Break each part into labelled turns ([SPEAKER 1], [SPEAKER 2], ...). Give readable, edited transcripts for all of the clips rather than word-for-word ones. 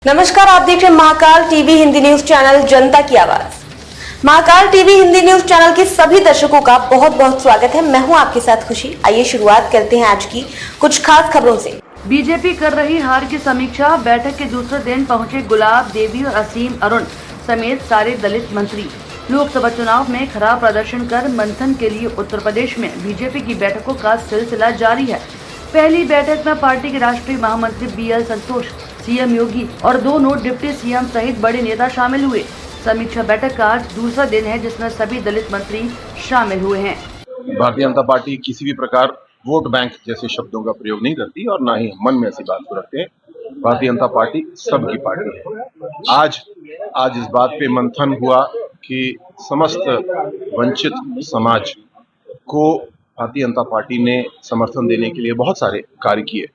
[SPEAKER 1] नमस्कार, आप देख रहे हैं Mahakal TV Hindi news channel जनता की आवाज। Mahakal TV Hindi news channel के सभी दर्शकों का बहुत बहुत स्वागत है। मैं हूं आपके साथ खुशी। आइए शुरुआत करते हैं आज की कुछ खास खबरों से।
[SPEAKER 2] बीजेपी कर रही हार की समीक्षा। बैठक के दूसरे दिन पहुंचे गुलाब देवी और असीम अरुण समेत सारे दलित मंत्री। लोकसभा चुनाव में खराब प्रदर्शन कर मंथन के लिए उत्तर प्रदेश में बीजेपी की बैठकों का सिलसिला जारी है। पहली बैठक में पार्टी के राष्ट्रीय महामंत्री BL संतोष, सीएम योगी और दोनों डिप्टी सीएम सहित बड़े नेता शामिल हुए। समीक्षा बैठक का आज दूसरा दिन है जिसमें सभी दलित मंत्री शामिल हुए हैं।
[SPEAKER 3] भारतीय जनता पार्टी किसी भी प्रकार वोट बैंक जैसे शब्दों का प्रयोग नहीं करती और ना ही मन में ऐसी बात को रखते हैं। भारतीय जनता पार्टी सबकी पार्टी है। आज इस बात पे मंथन हुआ कि समस्त वंचित समाज को भारतीय जनता पार्टी ने समर्थन देने के लिए बहुत सारे कार्य किए।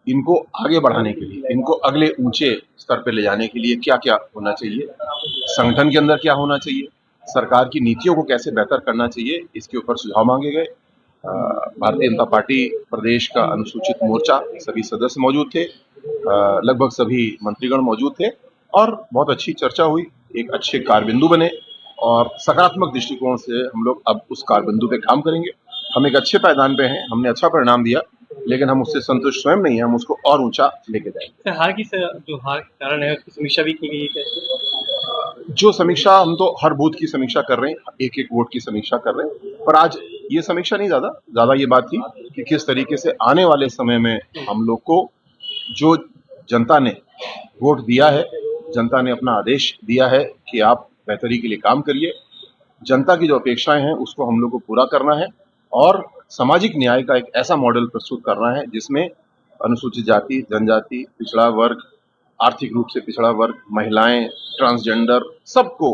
[SPEAKER 3] इनको आगे बढ़ाने के लिए, इनको अगले ऊंचे स्तर पर ले जाने के लिए क्या क्या होना चाहिए, संगठन के अंदर क्या होना चाहिए, सरकार की नीतियों को कैसे बेहतर करना चाहिए, इसके ऊपर सुझाव मांगे गए। भारतीय जनता पार्टी प्रदेश का अनुसूचित मोर्चा सभी सदस्य मौजूद थे, लगभग सभी मंत्रीगण मौजूद थे और बहुत अच्छी चर्चा हुई। एक अच्छे कारबिंदु बने और सकारात्मक दृष्टिकोण से हम लोग अब उस कारबिंदु पे काम करेंगे। हम एक अच्छे पायदान पे हैं, हमने अच्छा परिणाम दिया, लेकिन हम उससे संतुष्ट स्वयं नहीं है, हम उसको और ऊंचा लेके जाएंगे।
[SPEAKER 4] हार के कारण है उसकी समीक्षा भी की गई है।
[SPEAKER 3] जो समीक्षा, हम तो हर बूथ की समीक्षा कर रहे हैं, एक एक वोट की समीक्षा कर रहे हैं, पर आज ये समीक्षा नहीं, ज्यादा ये बात थी कि किस तरीके से आने वाले समय में हम लोग को जो जनता ने वोट दिया है, जनता ने अपना आदेश दिया है कि आप बेहतरी के लिए काम करिए, जनता की जो अपेक्षाएं हैं उसको हम लोग को पूरा करना है और सामाजिक न्याय का एक ऐसा मॉडल प्रस्तुत करना है जिसमें अनुसूचित जाति, जनजाति, पिछड़ा वर्ग, आर्थिक रूप से पिछड़ा वर्ग, महिलाएं, ट्रांसजेंडर, सबको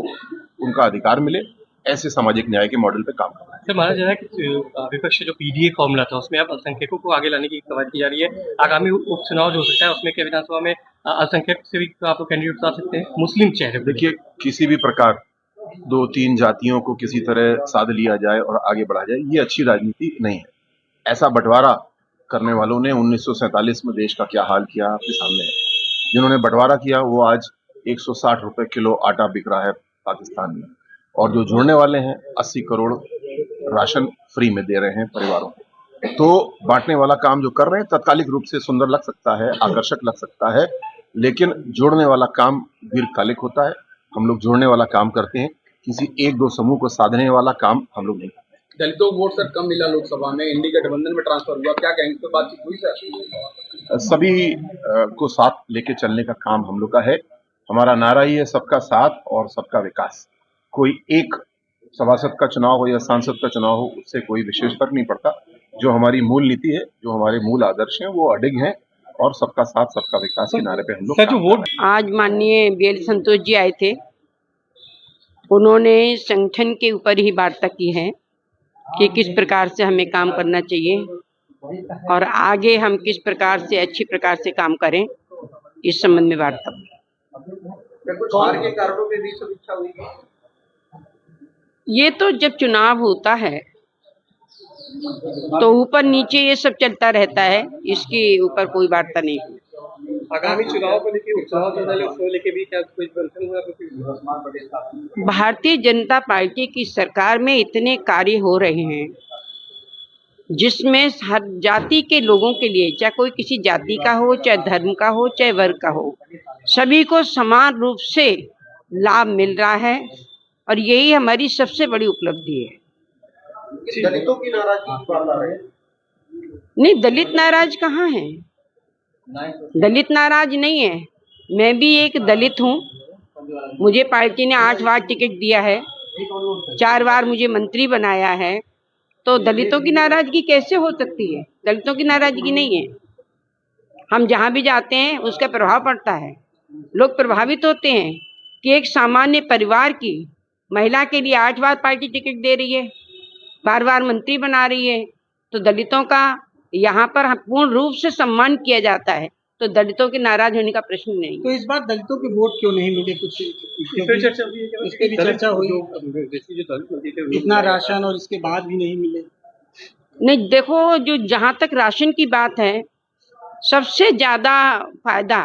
[SPEAKER 3] उनका अधिकार मिले। ऐसे सामाजिक न्याय के मॉडल पे काम करना है।
[SPEAKER 4] सर, माना जा रहा है कि विपक्ष जो PDA फॉर्मूला था उसमें अब अल्पसंख्यकों को आगे लाने की कवायद की जा रही है। आगामी उपचुनाव जो हो सकता है उसमें क्या विधानसभा में अल्पसंख्यक से भी आप कैंडिडेट उतार सकते हैं, मुस्लिम चेहरे?
[SPEAKER 3] देखिए, किसी भी प्रकार 2-3 जातियों को किसी तरह साध लिया जाए और आगे बढ़ा जाए, ये अच्छी राजनीति नहीं है। ऐसा बंटवारा करने वालों ने 1947 में देश का क्या हाल किया आपके सामने है। जिन्होंने बंटवारा किया वो आज 160 रुपए किलो आटा बिक रहा है पाकिस्तान में, और जो जुड़ने वाले हैं 80 करोड़ राशन फ्री में दे रहे हैं परिवारों को। तो बांटने वाला काम जो कर रहे हैं तात्कालिक रूप से सुंदर लग सकता है, आकर्षक लग सकता है, लेकिन जोड़ने वाला काम दीर्घकालिक होता है। हम लोग जोड़ने वाला काम करते हैं, किसी एक दो समूह को साधने वाला काम हम लोग नहीं करते।
[SPEAKER 5] दलितों को वोट सर कम मिला लोकसभा में, इंडी गठबंधन में ट्रांसफर हुआ, क्या कहेंगे, इस पर बातचीत हुई सर?
[SPEAKER 3] सभी को साथ लेके चलने का काम हम लोग का है। हमारा नारा ही है सबका साथ और सबका विकास। कोई एक सभासद का चुनाव हो या सांसद का चुनाव हो, उससे कोई विशेष फर्क नहीं पड़ता। जो हमारी मूल नीति है, जो हमारे मूल आदर्श हैं, वो अडिग हैं और सबका साथ सबका विकास के नारे पे हम लोग काम कर रहे हैं।
[SPEAKER 6] आज माननीय BL संतोष जी आए थे, उन्होंने संगठन के ऊपर ही वार्ता की है कि किस प्रकार से हमें काम करना चाहिए और आगे हम किस प्रकार से अच्छी प्रकार से काम करें, इस संबंध में वार्ता हुई।
[SPEAKER 5] हार के कारणों पे भी समीक्षा हुई।
[SPEAKER 6] ये तो जब चुनाव होता है तो ऊपर नीचे ये सब चलता रहता है, इसके ऊपर कोई वार्ता नहीं हुई।
[SPEAKER 4] आगामी चुनाव को लेकर, उपचुनाव चल रहा है उसको लेकर भी क्या कोई मंथन हुआ?
[SPEAKER 6] भारतीय जनता पार्टी की सरकार में इतने कार्य हो रहे हैं जिसमें हर जाति के लोगों के लिए, चाहे कोई किसी जाति का हो, चाहे धर्म का हो, चाहे वर्ग का हो, सभी को समान रूप से लाभ मिल रहा है और यही हमारी सबसे बड़ी उपलब्धि है।
[SPEAKER 5] दलितों की नाराजगी
[SPEAKER 6] नहीं, दलित नाराज कहाँ है? दलित नाराज नहीं है। मैं भी एक दलित हूँ। मुझे पार्टी ने 8 बार टिकट दिया है, 4 बार मुझे मंत्री बनाया है, तो दलितों की नाराजगी कैसे हो सकती है? दलितों की नाराजगी नहीं है। हम जहाँ भी जाते हैं उसका प्रभाव पड़ता है, लोग प्रभावित होते हैं कि एक सामान्य परिवार की महिला के लिए 8 बार पार्टी टिकट दे रही है, बार बार मंत्री बना रही है, तो दलितों का यहाँ पर पूर्ण रूप से सम्मान किया जाता है, तो दलितों के नाराज होने का प्रश्न नहीं।
[SPEAKER 7] तो इस बार दलितों के वोट क्यों नहीं मिले? कुछ
[SPEAKER 4] इस पर चर्चा हुई है क्या?
[SPEAKER 7] इस पे भी चर्चा हुई,
[SPEAKER 4] हुई
[SPEAKER 7] इतना राशन और इसके बाद भी नहीं मिले।
[SPEAKER 6] नहीं, देखो, जो जहाँ तक राशन की बात है, सबसे ज्यादा फायदा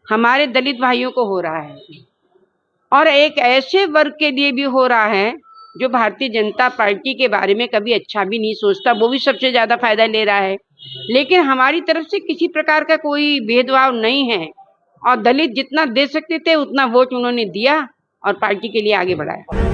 [SPEAKER 6] हमारे दलित भाइयों को हो रहा है, और एक ऐसे वर्ग के लिए भी हो रहा है जो भारतीय जनता पार्टी के बारे में कभी अच्छा भी नहीं सोचता, वो भी सबसे ज्यादा फायदा ले रहा है। लेकिन हमारी तरफ से किसी प्रकार का कोई भेदभाव नहीं है, और दलित जितना दे सकते थे उतना वोट उन्होंने दिया और पार्टी के लिए आगे बढ़ाया।